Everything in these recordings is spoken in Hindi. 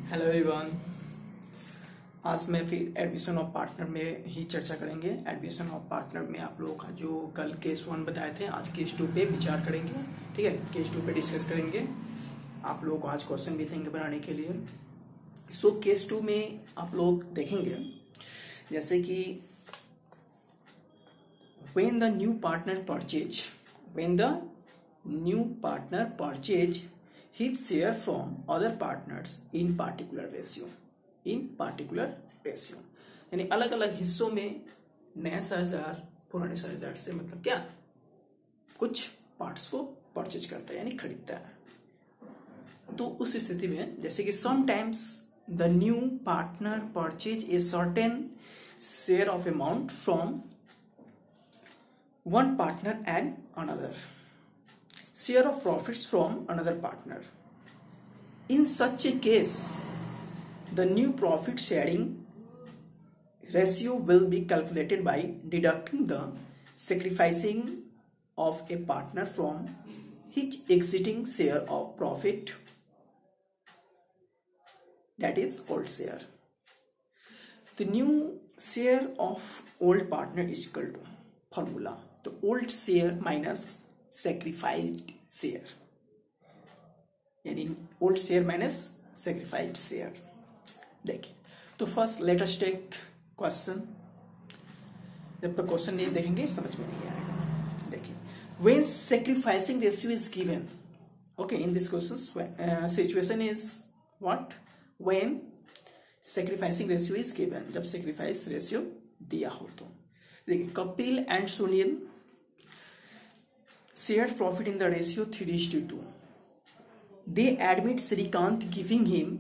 Hello everyone. आज मैं फिर एडमिशन ऑफ पार्टनर में ही चर्चा करेंगे। एडमिशन ऑफ पार्टनर में आप लोगों का जो कल केस 1 बताए थे, आज केस 2 पे विचार करेंगे। ठीक है, केस 2 पे डिस्कस करेंगे। आप लोगों को आज क्वेश्चन भी देंगे बनाने के लिए। सो केस 2 में आप लोग देखेंगे जैसे कि when the new partner purchase his share from other partners in particular ratio यानी अलग अलग हिस्सों में नया साझेदार पुराने साझेदार से मतलब क्या कुछ पार्ट्स को परचेज करता है यानी खरीदता है। तो उस स्थिति में जैसे कि sometimes the new partner purchase a certain share of amount from one partner and another share of profits from another partner. In such a case, the new profit sharing ratio will be calculated by deducting the sacrificing of a partner from his existing share of profit, that is old share. The new share of old partner is equal to formula, तो old share minus sacrificed share, यानी old share minus sacrificed share. देखिए तो first let us take question. जब तक क्वेश्चन नहीं देखेंगे समझ में नहीं आएगा। देखिए when sacrificing ratio is given, okay, in this question situation is what, when sacrificing ratio is given, जब सैक्रिफाइस रेशियो दिया हो। तो देखिए Kapil and Sunil shared profit in the ratio 3:2. They admit Srikant giving him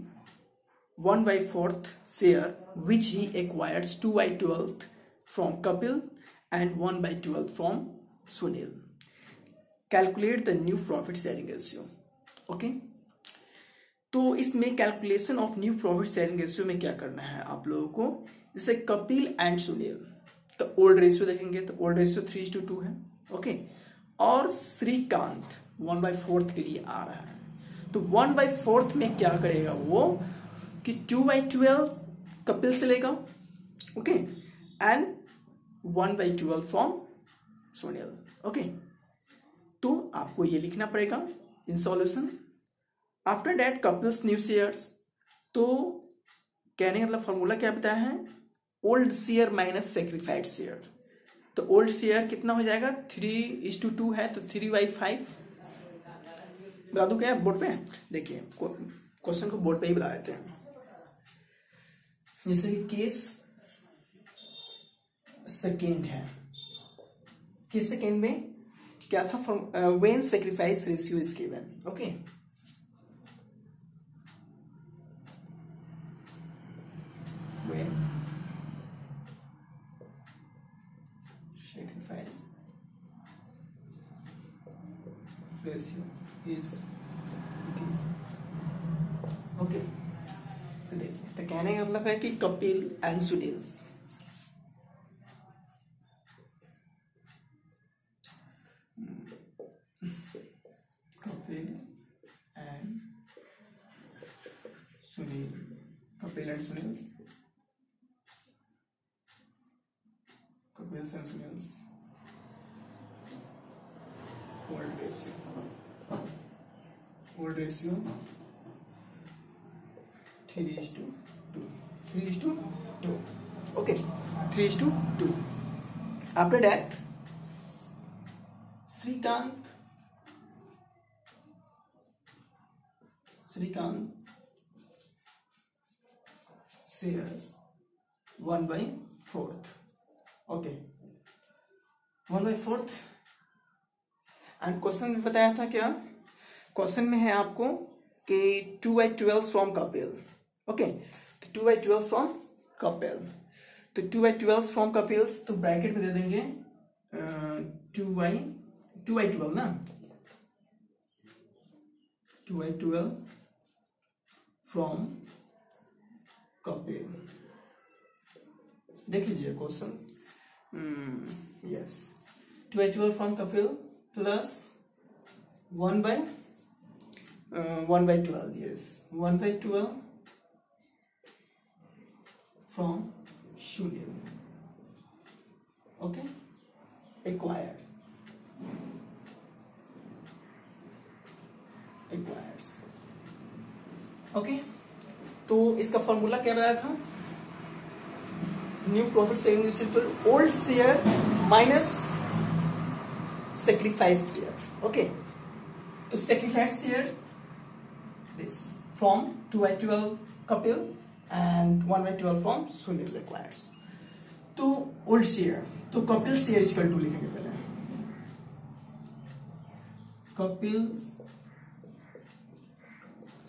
1/4 share which he acquires 2/12 from Kapil and 1/12 from Sunil. Calculate the new profit sharing ratio. Okay? तो इसमें calculation of new profit sharing ratio में क्या करना है आप लोगों को, जैसे कपिल एंड सुनील, तो ओल्ड रेशियो देखेंगे तो ओल्ड रेशियो 3:2 है। ओके, और श्रीकांत 1/4 के लिए आ रहा है, तो 1/4 में क्या करेगा वो कि 2/12 कपिल से लेगा, okay, and 1/12 from Sunil. Okay, तो आपको ये लिखना पड़ेगा in solution. After that Kapil's new shares, तो कहने का मतलब फॉर्मूला क्या बताया है, old share minus sacrificed share. तो ओल्ड शेयर कितना हो जाएगा, 3:2 है तो 3/5 बता दूं क्या बोर्ड पे। देखिए क्वेश्चन को बोर्ड पे ही बता देते हैं। जैसे कि केस सेकेंड है, केस सेकेंड में क्या था, when sacrifice ratio is given. Okay, when sacrifice ratio is okay। तो देखिए तो कहने का मतलब है कि Kapil and Sunil, Kapil and Sunil, Kapil and Sunil, Kapils and Sunil's old ratio 3:2. Okay, 3:2. After that, Srikant share 1/4। Okay, 1/4। And question में बताया था क्या, क्वेश्चन में है आपको कि 2/12 फ्रॉम कपिल। ओके, तो 2/12 फ्रॉम कपिल, तो 2/12 फ्रॉम कपिल, तो ब्रैकेट में दे देंगे 2/12 ना, 2/12 फ्रॉम कपिल। देख लीजिए question, yes, 2/12 from Kapil plus 1/12, yes, 1/12 from Sunil. Okay, acquires. Okay, तो इसका फॉर्मूला क्या रहा था? New profit sharing ratio old share minus sacrifice share. Okay, तो sacrifice share this from 2/12 Kapil and 1/12 from Sunil requires. तो ओल्ड शेयर, तो कपिल शेयर इक्वल टू लिखेंगे पहले. कपिल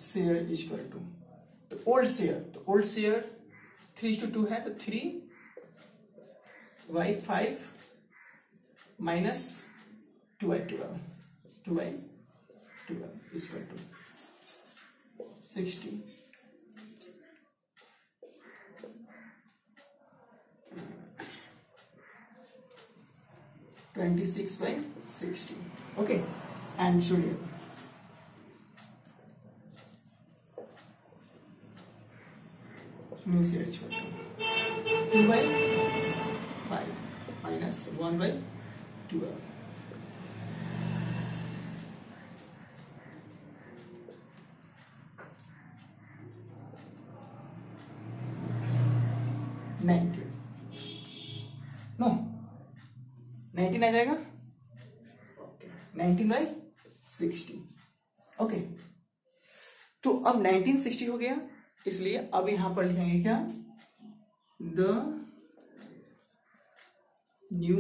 शेयर इक्वल टू, तो ओल्ड शेयर 3:2 है, तो 3/5 minus 2/12 equal to 60. (26/60). Okay, and Sunil. Sunil share equal to 2/5 minus 1/12. No, 19 आ जाएगा. ओके, 19/60. ओके, तो अब 1960 हो गया, इसलिए अब यहां पर लिखेंगे क्या? The new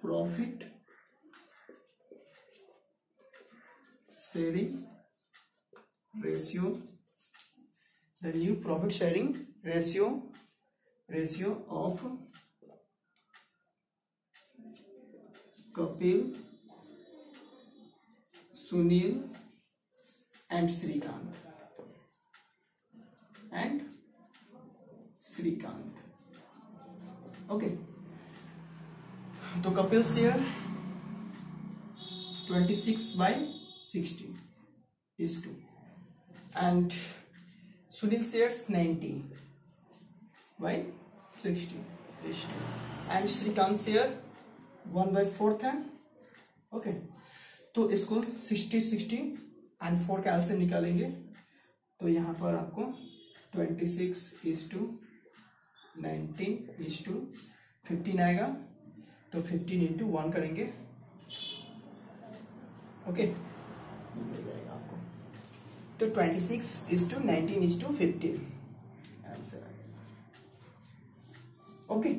profit sharing ratio, the new profit sharing ratio of Kapil, Sunil and Srikanth. Okay, तो Kapil share 26/60 is 2 and Sunil shares 90/60 is 2 and Shrikant share 1/4 है. ओके, तो इसको 60 एंड 4 कैल से निकालेंगे, तो यहां पर आपको 26:19:15 आएगा, तो 15 into 1 करेंगे. ओके, मिल जाएगा आपको, तो 26:19:15 आंसर आएगा. Okay,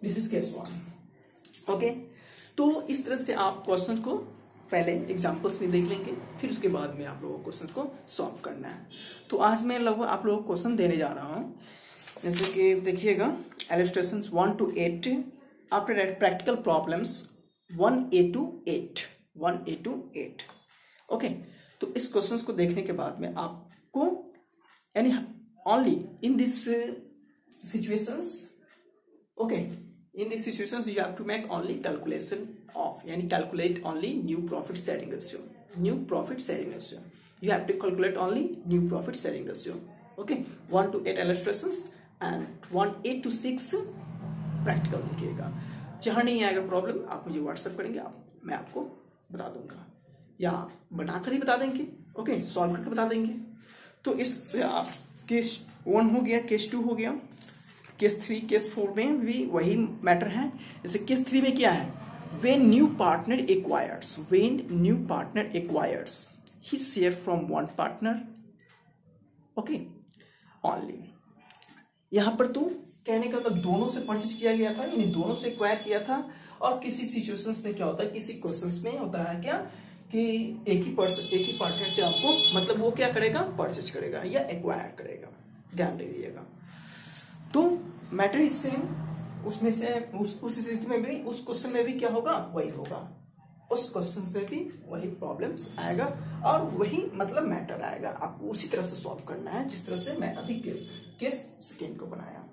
this is case 1. Okay, तो इस तरह से आप क्वेश्चन को पहले एग्जांपल्स में देख लेंगे, फिर उसके बाद में आप लोगों को क्वेश्चन को सॉल्व करना है. तो आज मैं लगभग आप लोगों को क्वेश्चन देने जा रहा हूं, जैसे कि देखिएगा illustrations 1 to 8. After that practical problems 1A to 8. Okay, तो इस क्वेश्चन को देखने के बाद में आपको यानी only in this situations, okay, in these situations you have to make only calculation of, yani calculate only new profit sharing ratio. You have to calculate only new profit sharing ratio. Okay, 1 to 8 illustrations and 1A to 6 practical देखिएगा. जहां नहीं आएगा प्रॉब्लम आप मुझे व्हाट्सएप करेंगे, मैं आपको बता दूंगा या बनाकर ही बता देंगे. ओके, सॉल्व करके बता देंगे. तो इस आप केस 1 हो गया, केस 2 हो गया, केस 3, केस 4 में भी वही मैटर है. जैसे केस 3 में क्या है? when new partner acquires his share from one partner, okay, only. यहां पर तो कहने का मतलब दोनों से परचेज किया गया था, यानी दोनों से एक्वायर किया था. और किसी सिचुएशंस में क्या होता है, किसी क्वेश्चंस में होता है क्या कि एक ही पार्टनर से आपको मतलब वो क्या करेगा, परचेज करेगा या एक्वायर करेगा. ध्यान दीजिएगा. तो मैटर इज सेम, उसमें से उस स्थिति में भी, उस क्वेश्चन में भी क्या होगा, वही होगा. उस क्वेश्चन में भी वही प्रॉब्लम्स आएगा और वही मतलब मैटर आएगा. आपको उसी तरह से सॉल्व करना है जिस तरह से मैं अभी केस सेकेंड को बनाया.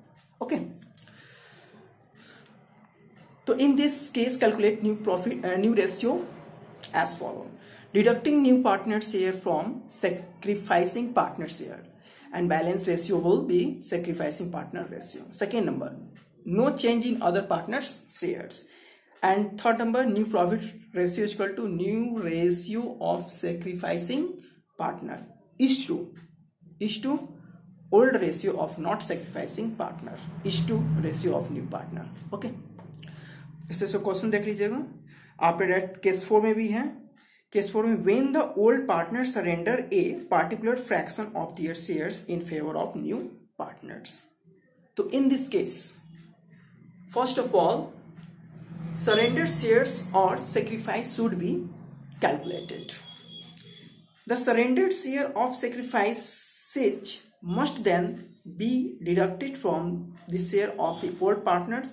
ओके, तो in this case calculate new ratio as follow. Deducting new partner share from sacrificing partner share. and balance ratio will be sacrificing partner ratio. Second number, no change in other partners shares. And third number, new profit ratio is equal to new ratio of sacrificing partner is to old ratio of not sacrificing partner is to ratio of new partner. Okay, इस तरह से क्वेश्चन देख लीजिएगा. आफ्टर दैट केस 4 में भी है. केस 4 में when the old partner surrender a particular fraction of their shares in favour of new partners. तो in this case, first of all, surrender shares or sacrifice should be calculated. The surrendered share of sacrifices must then be deducted from the share of the old partners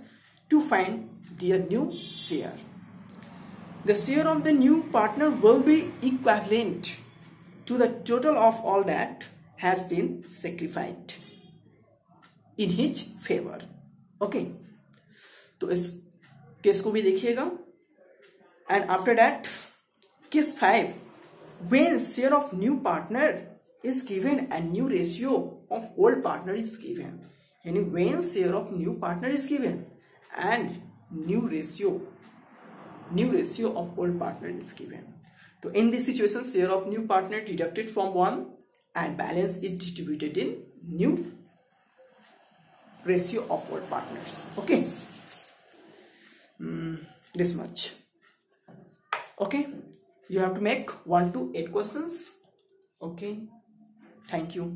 to find their new share. The share of the new partner will be equivalent to the total of all that has been sacrificed in his favor. Okay, तो इस केस को भी देखिएगा. And after that case 5, when share of new partner is given and new ratio of old partner is given. यानी when share of new partner is given and new ratio of old partner is given. तो in this situation share of new partner deducted from one and balance is distributed in new ratio of old partners. Okay, this much. Okay, you have to make 1 to 8 questions. Okay, thank you.